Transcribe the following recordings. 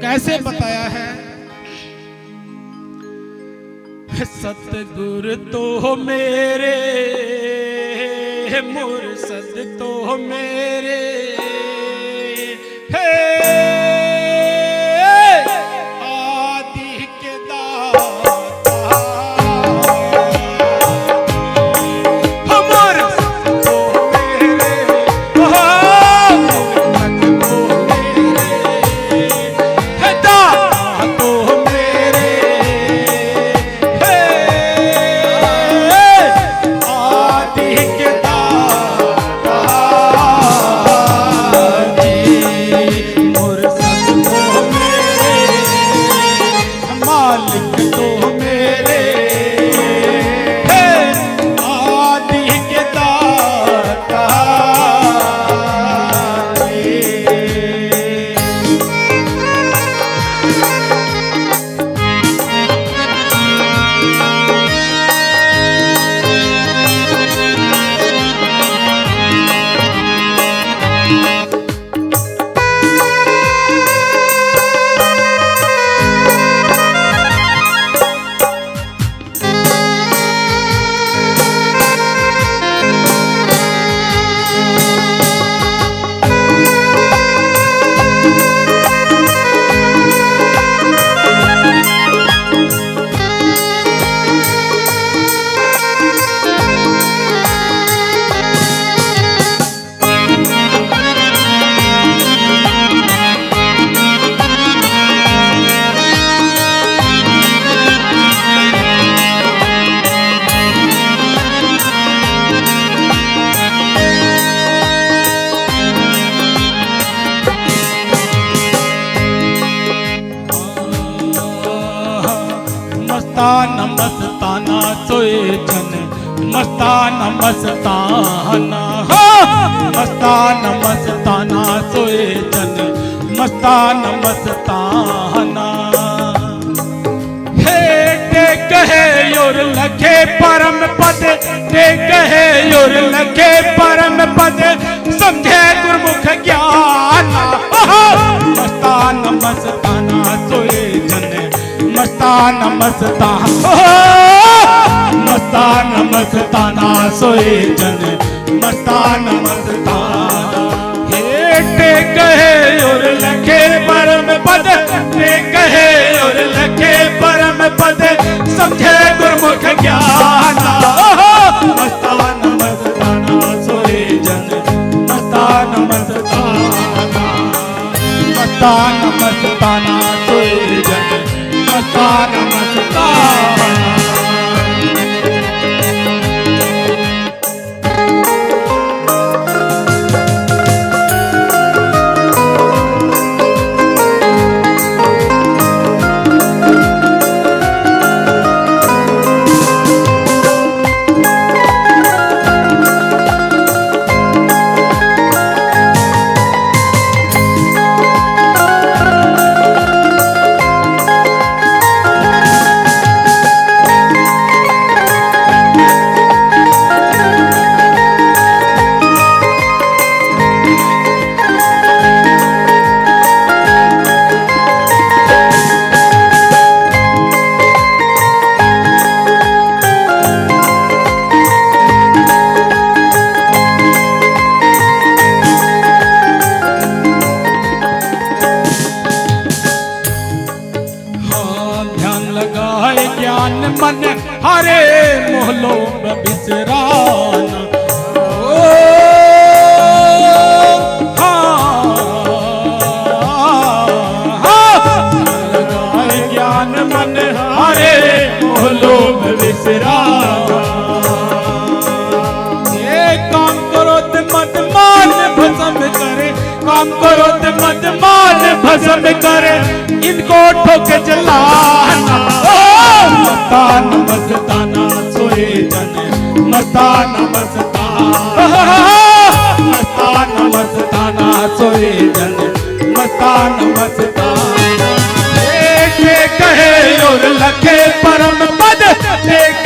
कैसे बताया है? सतगुर तो मेरे मुर्शद तो मेरे हे आदि के दाता हमारे तो मेरे मुर्शद तो मेरे हे दाता तो मेरे आदि के दाता जी मुर्शद तो मेरे मालिक तो मेरे आदि के दाता मस्ताना मस्ताना सोए जन मस्ताना मस्ताना मस्ताना मस्ताना सोए जन मस्ताना मस्ताना हे टेक है योर लखे परम पद टेक है योर लखे परम पद समझे गुरमुख ज्ञान मस्ताना मस्ताना सोए जन मस्ताना मस्ताना मस्ताना मस्ताना सोए जन मस्ताना मस्ताना हे टेक है और लखे परम पद टेक है और लखे परम पद समझे गुरमुख ज्ञान मस्ताना मस्ताना सोए जन मस्ताना मस्ताना मस्ताना मस्ताना सोए जन मस्ताना मस्ताना मन हरे मोहलो में बिसराना लगाए ज्ञान मन हरे मोहलो में बिसराना ये काम करो ते मत मान भस्म करे काम करो ते मत मान भस्म करे इनको ठोके चलाना मस्ताना मस्ताना सोए जन मस्ताना मस्ताना मस्ताना मस्ताना सोए जन मस्ताना मस्ताना कहे और लखे परम पद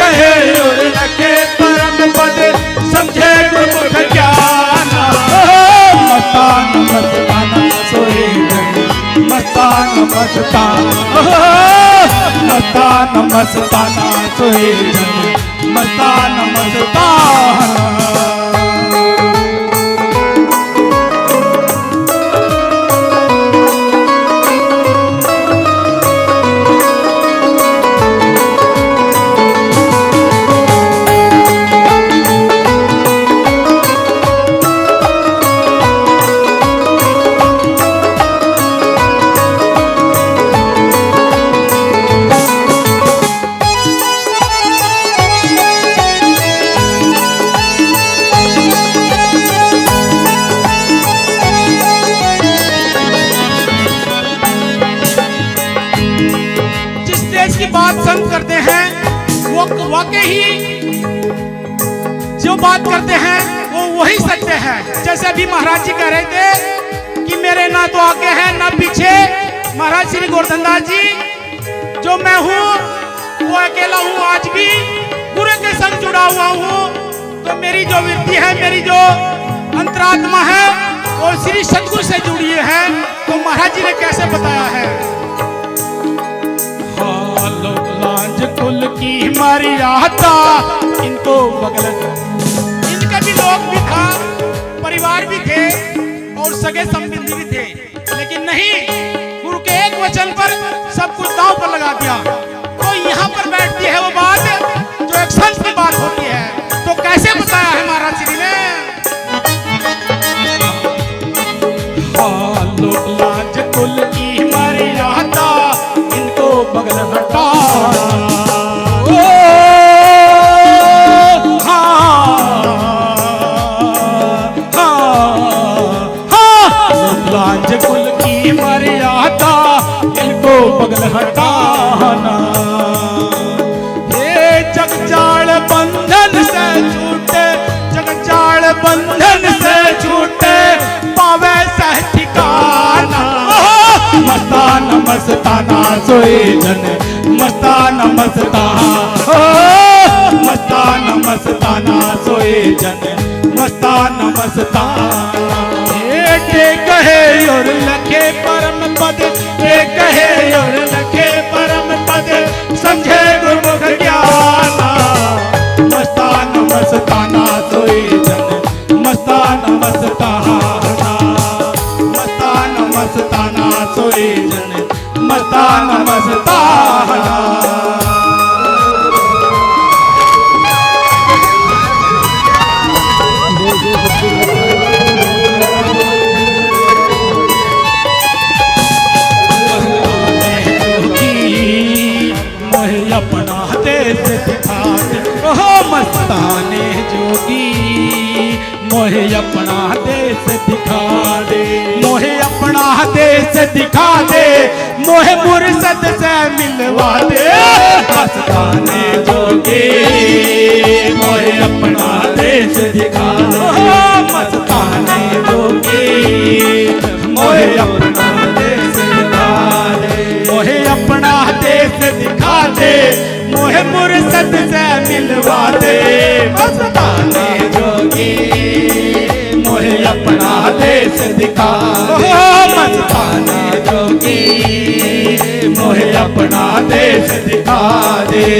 कहे और लखे परम पद समझे गुरमुख ज्ञान मस्ताना मस्ताना सोए जन मस्ताना मस्तान मस्तान मस्तान मस्ताना सोए जन मस्तान मस्तान। करते हैं वो वाकई जो बात करते हैं वो वही सत्य है। जैसे अभी महाराज जी कह रहे थे कि मेरे ना तो आगे है ना पीछे। महाराज श्री गोवर्धन दास जी, जो मैं हूँ वो अकेला हूँ, आज भी गुरु के संग जुड़ा हुआ हूँ। तो मेरी जो वृत्ति है, मेरी जो अंतरात्मा है वो श्री सतगुरु से जुड़ी है। तो महाराज जी ने कैसे बताया है, कुल की मर्यादा इनको बगल, इनका भी लोग भी था, परिवार भी थे और सगे संबंधी भी थे, लेकिन नहीं, गुरु के एक वचन पर सब कुछ दांव पर लगा दिया। तो यहाँ पर बैठती है वो बात जो एक संत की बात होती है। तो कैसे बताया है महाराज श्री ने, लाज कुल की मर्यादा इनको बगल हटा। कुल की मर्यादा इनको बगल हटाना। ये जगजाड़ बंधन से छूटे, जगजाड़ बंधन से छूटे, पावे सह ठिकाना। मस्तान मस्ताना सोए जन मस्तान मस्ताना, मस्तान मस्ताना सोए जन मस्तान मस्ताना। कहे और लखे परम पद, कहे और लखे परम पद, समझे गुरुमुख ज्ञाना। मस्तान मस्ताना सोए जन मस्तान मस्ताना, मस्तान मस्ताना सोए जन मस्तान मस्ताना। अपना देश दिखा दे, ओहो मस्ताने जोगी, मोहे अपना देश दिखा दे, मोहे अपना देश दिखा दे, मोहे मुर्शद से मिलवा दे। मस्ताने जोगी मोहे अपना देश दिखा दे, ओहो मस्ताने जोगी मोहे अपना देश दिखा दे, मोहे अपना देश दिखा दे, मोहे मुर्शद से मिलवा दे। मस्ताने जोगी मोहे अपना देश दिखा दे, मस्ताने जोगी मोहे अपना देश दिखा दे।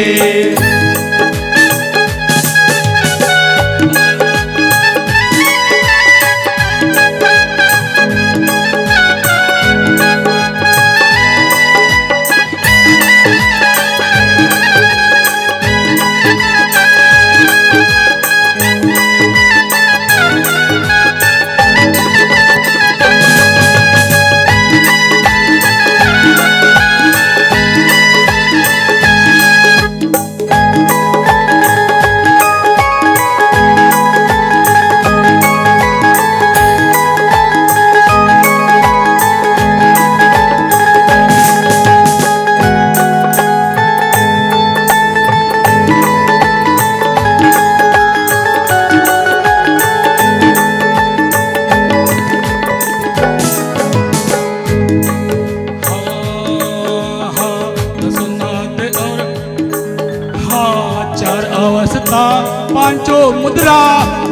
पांचों मुद्रा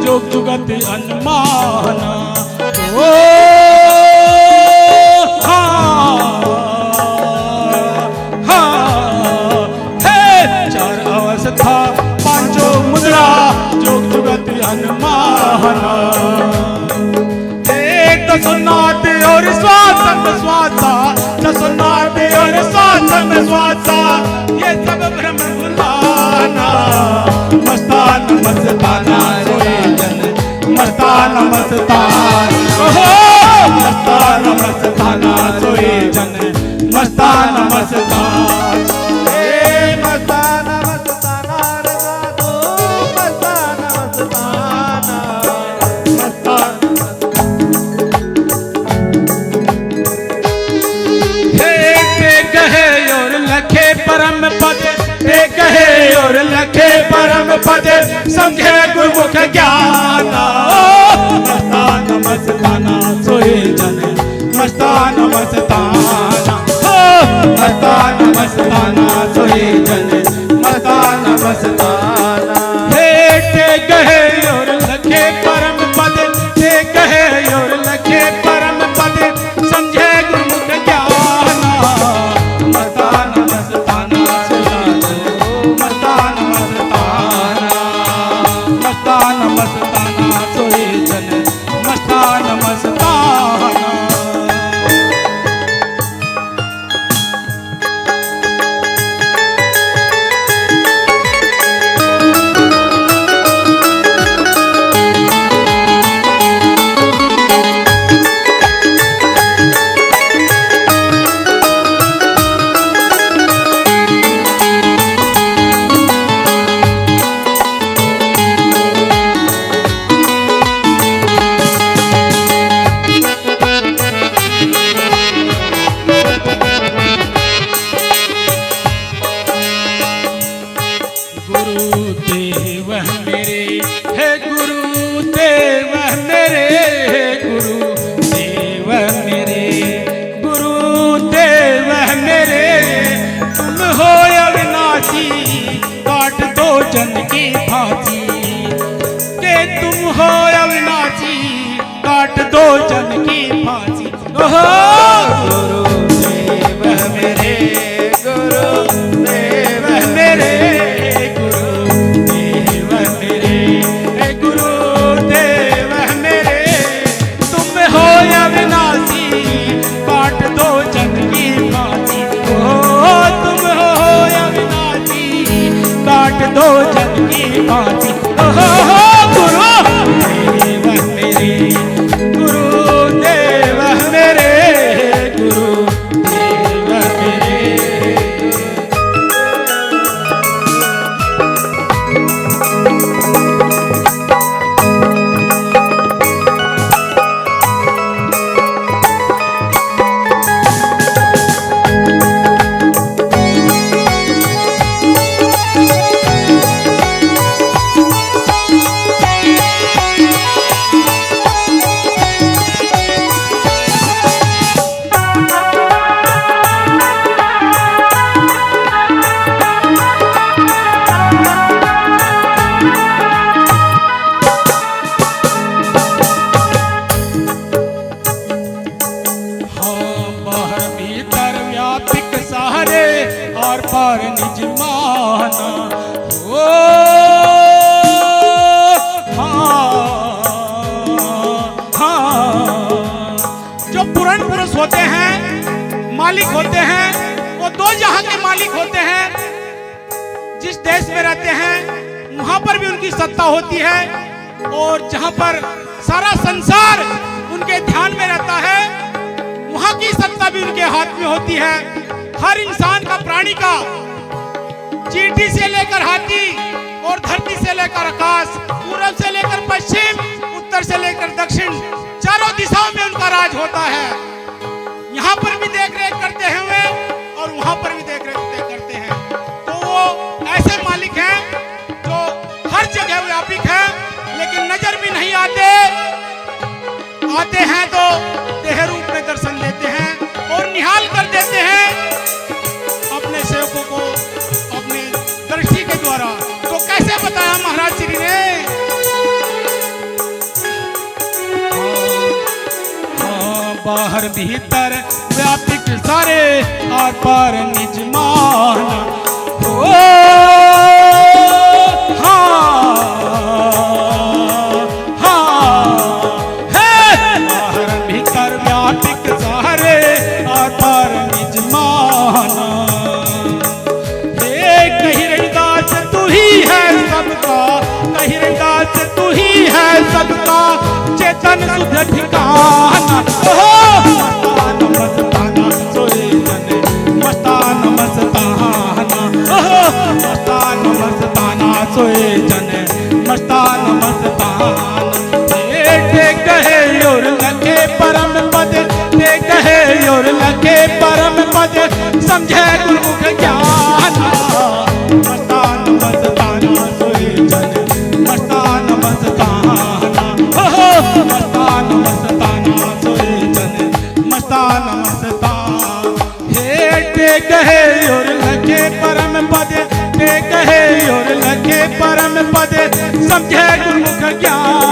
जोग जुगत अनुमाना। ओ हाँ मस्ताना मस्ताना हे मस्ताना मस्ताना रे दादो मस्ताना मस्ताना मस्ताना हे कहे और लखे परम पद हे कहे और लखे परम पद समझे गुरुमुख ज्ञाना मस्ताना मस्ताना सोए जन मस्ताना मस्ताना मस्ताना मस्ताना सोए जन मस्ताना मस्ताना हे कहे और लखे परम पद हे कहे और लखे परम पद समझे गुरुमुख ज्ञाना मस्ताना मस्ताना सोए जन मस्ताना मस्ताना मस्ताना मस्ताना सोए जन मस्ताना मस्ताना गुरुदेव मेरे हे गुरुदेव मेरे हे गुरुदेव मेरे गुरुदेव मेरे तुम हो अविनाशी काट दो जन की फांसी के तुम हो अविनाशी काट दो जन की फांसी ओहो गुरुदेव मेरे गुरुदेव मेरे गुरुदेव मेरे हे गुरुदेव मेरे तुम हो अविनाशी काट दो जन की फांसी ओ तुम हो अविनाशी काट दो जन की फांसी ओहो गुरुदेव मेरे गुरुदेव मेरे गुरुदेव मेरे और पार निज माना ओ हाँ जो पुराण पुरुष होते हैं मालिक होते हैं वो दो जहां के मालिक होते हैं। जिस देश में रहते हैं वहां पर भी उनकी सत्ता होती है और जहां पर सारा संसार उनके ध्यान में रहता है वहां की सत्ता भी उनके हाथ में होती है। हर इंसान का प्राणी का चींटी से लेकर हाथी और धरती से लेकर आकाश पूरब से लेकर पश्चिम उत्तर से लेकर दक्षिण चारों दिशाओं में उनका राज होता है। यहाँ पर भी देख रेख करते हैं वे और वहां पर भी देख रेख करते हैं। तो वो ऐसे मालिक हैं जो हर जगह व्यापक है लेकिन नजर भी नहीं आते हैं तो देह रूप में दर्शन देते हैं और निहाल कर देते हैं अपने सेवकों को अपने दृष्टि के द्वारा। तो कैसे बताया महाराज श्री ने बाहर भीतर व्यापक सारे आर पार निज माना ओ बाहर भीतर व्यापक सारे आर पार निज माना हे कहीं रविदास तू ही है सबका कहीं रविदास तू ही है सबका चेतन सुध ठिकाना मस्ताना मस्ताना सोए जन पद समझे गुरुमुख ज्ञान। मस्तान मस्ताना सोए जन मस्तान मस्ताना, हो मस्तान मस्ताना सोए जन मस्तान मस्तान। हे टेक है और लगे परम पद, टेक है और लगे परम पद समझे गुरुमुख ज्ञान।